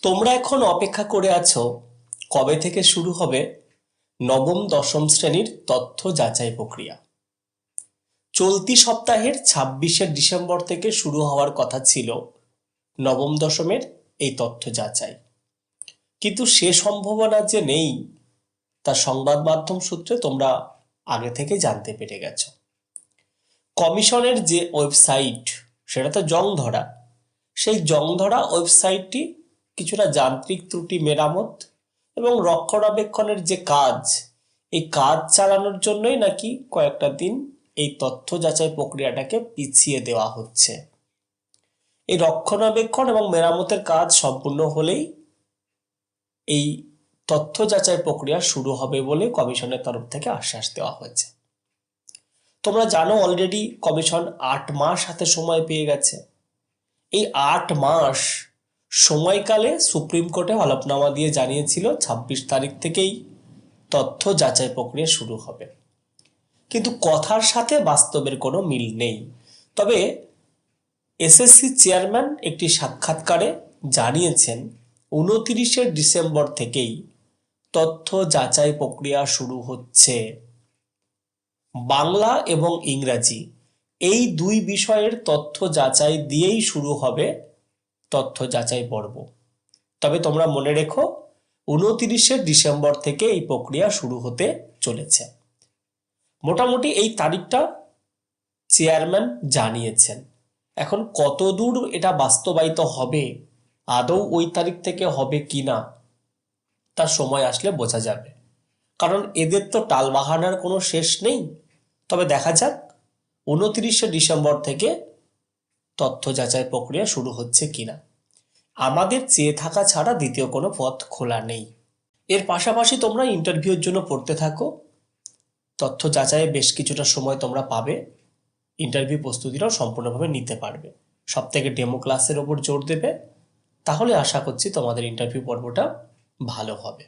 তোমরা এখন অপেক্ষা করে আছো কবে থেকে শুরু হবে নবম দশম শ্রেণীর তথ্য যাচাই প্রক্রিয়া। চলতি সপ্তাহের ২৬শে ডিসেম্বর থেকে শুরু হওয়ার কথা ছিল নবম দশমের এই তথ্য যাচাই, কিন্তু সে সম্ভাবনা যে নেই তা সংবাদ মাধ্যম সূত্রে তোমরা আগে থেকে জানতে পেরে গেছো। কমিশনের যে ওয়েবসাইট, সেটা তো জং ধরা, সেই জং ধরা ওয়েবসাইটটি কিছুটা যান্ত্রিক ত্রুটি মেরামত এবং রক্ষণাবেক্ষণের যে কাজ, এই কাজ চালানোর জন্যই নাকি কয়েকটা দিন এই তথ্য যাচাই প্রক্রিয়াটাকে পিছিয়ে দেওয়া হচ্ছে। এই রক্ষণাবেক্ষণ এবং মেরামতের কাজ সম্পূর্ণ হলেই এই তথ্য যাচাই প্রক্রিয়া শুরু হবে বলে কমিশনের তরফ থেকে আশ্বাস দেওয়া হয়েছে। তোমরা জানো অলরেডি কমিশন ৮ মাস হাতে সময় পেয়ে গেছে। এই ৮ মাস সময়কালে সুপ্রিম কোর্টে হলফনামা দিয়ে জানিয়েছিল ২৬ তারিখ থেকেই তথ্য যাচাই প্রক্রিয়া শুরু হবে, কিন্তু কথার সাথে বাস্তবের কোনো মিল নেই। তবে এসএসসি চেয়ারম্যান একটি সাক্ষাৎকারে জানিয়েছেন ২৯শে ডিসেম্বর থেকেই তথ্য যাচাই প্রক্রিয়া শুরু হচ্ছে। বাংলা এবং ইংরাজি এই দুই বিষয়ের তথ্য যাচাই দিয়েই শুরু হবে তথ্য যাচাই পর্ব। তবে তোমরা মনে রেখো ২৯শে ডিসেম্বর থেকে এই প্রক্রিয়া শুরু হতে চলেছে। মোটামুটি এই তারিখটা চেয়ারম্যান জানিয়েছেন। এখন কতদূর এটা বাস্তবায়িত হবে, আদৌ ওই তারিখ থেকে হবে কিনা, তার সময় আসলে বোঝা যাবে, কারণ এদের তো টালবাহানার কোনো শেষ নেই। তবে দেখা যাক ২৯শে ডিসেম্বর থেকে তথ্য যাচাই প্রক্রিয়া শুরু হচ্ছে কিনা। আমাদের চেয়ে থাকা ছাড়া দ্বিতীয় কোনো পথ খোলা নেই। এর পাশাপাশি তোমরা ইন্টারভিউর জন্য পড়তে থাকো। তথ্য যাচাইয়ে বেশ কিছুটা সময় তোমরা পাবে, ইন্টারভিউ প্রস্তুতিটাও সম্পূর্ণভাবে নিতে পারবে। সবথেকে ডেমো ক্লাসের ওপর জোর দেবে, তাহলে আশা করছি তোমাদের ইন্টারভিউ পর্বটা ভালো হবে।